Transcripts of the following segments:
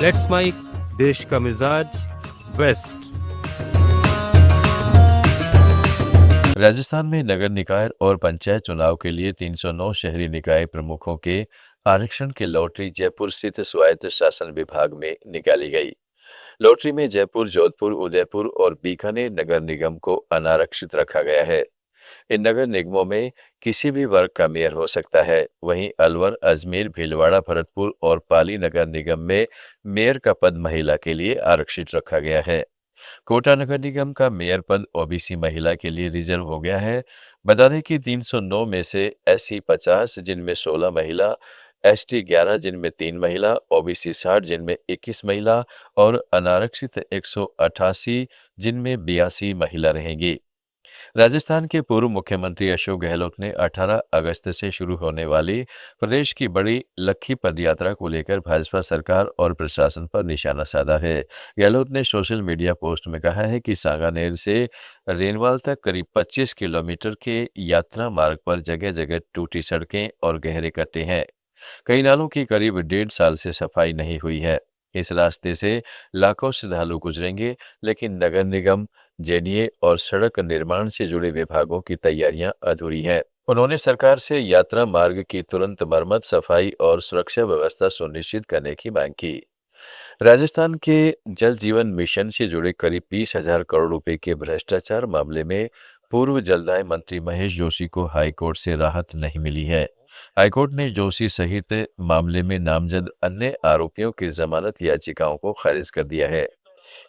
Let's mic देश का मिजाज वेस्ट। राजस्थान में नगर निकाय और पंचायत चुनाव के लिए 309 शहरी निकाय प्रमुखों के आरक्षण की लॉटरी जयपुर स्थित स्वायत्त शासन विभाग में निकाली गई। लॉटरी में जयपुर, जोधपुर, उदयपुर और बीकानेर नगर निगम को अनारक्षित रखा गया है। इन नगर निगमों में किसी भी वर्ग का मेयर हो सकता है। वहीं अलवर, अजमेर, भीलवाड़ा, भरतपुर और पाली नगर निगम में मेयर का पद महिला के लिए आरक्षित रखा गया है। कोटा नगर निगम का मेयर पद ओबीसी महिला के लिए रिजर्व हो गया है। बता दें कि 309 में से एससी 50 जिनमें 16 महिला, एसटी 11 जिनमें 3 महिला, ओबीसी 60 जिनमें 21 महिला और अनारक्षित 188 जिनमें 82 महिला रहेंगी। राजस्थान के पूर्व मुख्यमंत्री अशोक गहलोत ने 18 अगस्त से शुरू होने वाली प्रदेश की बड़ी लक्खी पदयात्रा को लेकर भाजपा सरकार और प्रशासन पर निशाना साधा है। गहलोत ने सोशल मीडिया पोस्ट में कहा है कि सांगानेर से रेनवाल तक करीब 25 किलोमीटर के यात्रा मार्ग पर जगह जगह टूटी सड़कें और गहरे गड्ढे हैं। कई नालों की करीब 1.5 साल से सफाई नहीं हुई है। इस रास्ते से लाखों श्रद्धालु गुजरेंगे, लेकिन नगर निगम, जेडीए और सड़क निर्माण से जुड़े विभागों की तैयारियां अधूरी हैं। उन्होंने सरकार से यात्रा मार्ग की तुरंत मरम्मत, सफाई और सुरक्षा व्यवस्था सुनिश्चित करने की मांग की। राजस्थान के जल जीवन मिशन से जुड़े करीब 20,000 करोड़ रुपए के भ्रष्टाचार मामले में पूर्व जलदाय मंत्री महेश जोशी को हाईकोर्ट से राहत नहीं मिली है। हाईकोर्ट ने जोशी सहित मामले में नामजद अन्य आरोपियों की जमानत याचिकाओं को खारिज कर दिया है।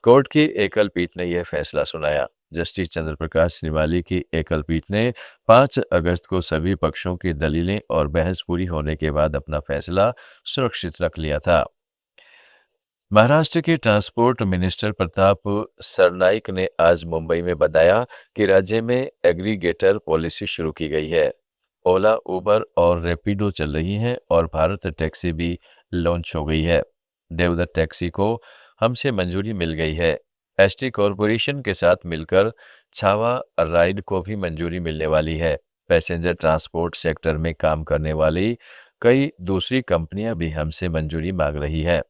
कोर्ट की एकल पीठ ने यह फैसला सुनाया। जस्टिस चंद्र प्रकाश श्रीमाली की एकल पीठ ने 5 अगस्त को सभी पक्षों की दलीलें और बहस पूरी होने के बाद अपना फैसला सुरक्षित रख लिया था। महाराष्ट्र के ट्रांसपोर्ट मिनिस्टर प्रताप सरनाइक ने आज मुंबई में बताया कि राज्य में एग्रीगेटर पॉलिसी शुरू की गई है। ओला, उबर और रैपिडो चल रही हैं और भारत टैक्सी भी लॉन्च हो गई है। देवदत्त टैक्सी को हमसे मंजूरी मिल गई है। एसटी कॉरपोरेशन के साथ मिलकर छावा राइड को भी मंजूरी मिलने वाली है। पैसेंजर ट्रांसपोर्ट सेक्टर में काम करने वाली कई दूसरी कंपनियां भी हमसे मंजूरी मांग रही है।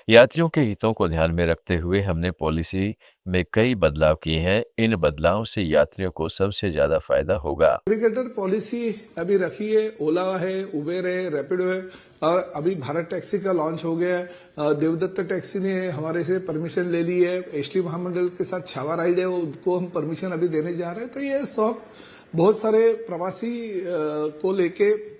यात्रियों के हितों को ध्यान में रखते हुए हमने पॉलिसी में कई बदलाव किए हैं। इन बदलावों से यात्रियों को सबसे ज्यादा फायदा होगा। एग्रीगेटर पॉलिसी अभी रखी है, ओला है, उबेर है, रैपिडो है और अभी भारत टैक्सी का लॉन्च हो गया है। देवदत्त टैक्सी ने हमारे से परमिशन ले ली है। एसटी महामंडल के साथ छावा राइड है, उनको हम परमिशन अभी देने जा रहे हैं। तो ये सब बहुत सारे प्रवासी को लेके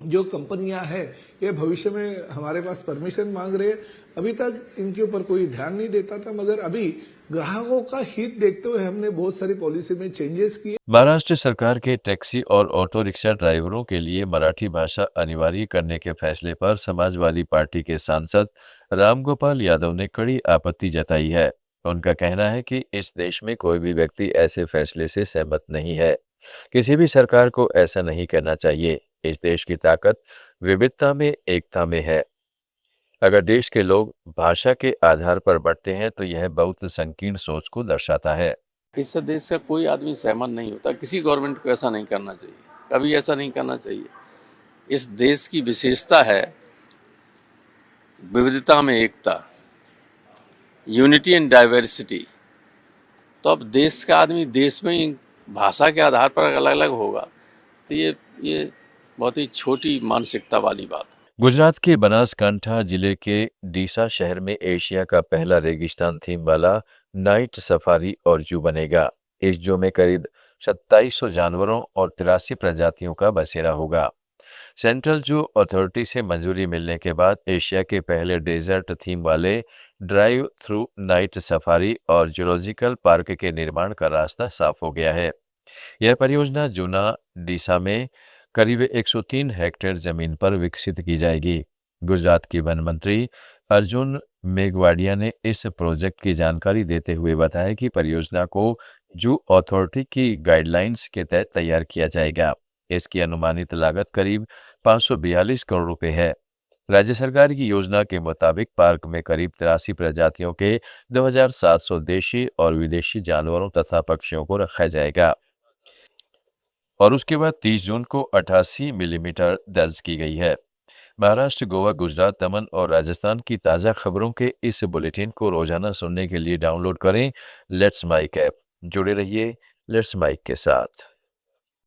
जो कंपनियां हैं ये भविष्य में हमारे पास परमिशन मांग रहे हैं। अभी तक इनके ऊपर कोई ध्यान नहीं देता था, मगर अभी ग्राहकों का हित देखते हुए हमने बहुत सारी पॉलिसी में चेंजेस किए। महाराष्ट्र सरकार के टैक्सी और ऑटो रिक्शा ड्राइवरों के लिए मराठी भाषा अनिवार्य करने के फैसले पर समाजवादी पार्टी के सांसद रामगोपाल यादव ने कड़ी आपत्ति जताई है। उनका कहना है कि इस देश में कोई भी व्यक्ति ऐसे फैसले से सहमत नहीं है। किसी भी सरकार को ऐसा नहीं करना चाहिए। इस देश की ताकत विविधता में एकता में है। अगर देश के लोग भाषा के आधार पर बढ़ते हैं तो यह बहुत संकीर्ण सोच को दर्शाता है। इस देश का कोई आदमी सहमत नहीं होता। किसी गवर्नमेंट को ऐसा नहीं करना चाहिए, कभी ऐसा नहीं करना चाहिए। इस देश की विशेषता है विविधता में एकता, यूनिटी एंड डाइवर्सिटी। तो अब देश का आदमी देश में ही भाषा के आधार पर अलग अलग होगा, तो ये बहुत ही छोटी मानसिकता वाली बात है। गुजरात के बनासकांठा जिले के डीसा शहर में एशिया का पहला रेगिस्तान थीम वाला नाइट सफारी और जू बनेगा। इस जू में करीब 2700 जानवरों और 83 प्रजातियों का बसेरा होगा। सेंट्रल जू अथॉरिटी से मंजूरी मिलने के बाद एशिया के पहले डेजर्ट थीम वाले ड्राइव थ्रू नाइट सफारी और जूलॉजिकल पार्क के निर्माण का रास्ता साफ हो गया है। यह परियोजना जूना डीसा में करीब 103 हेक्टेयर जमीन पर विकसित की जाएगी। गुजरात के वन मंत्री अर्जुन मेघवाडिया ने इस प्रोजेक्ट की जानकारी देते हुए बताया कि परियोजना को जू अथॉरिटी की गाइडलाइंस के तहत तैयार किया जाएगा। इसकी अनुमानित लागत करीब 542 करोड़ रुपए है। राज्य सरकार की योजना के मुताबिक पार्क में करीब 83 प्रजातियों के 2700 देशी और विदेशी जानवरों तथा पक्षियों को रखा जाएगा और उसके बाद 30 जून को 88 मिलीमीटर दर्ज की गई है। महाराष्ट्र, गोवा, गुजरात, दमन और राजस्थान की ताज़ा खबरों के इस बुलेटिन को रोजाना सुनने के लिए डाउनलोड करें लेट्स माइक ऐप। जुड़े रहिए लेट्स माइक के साथ।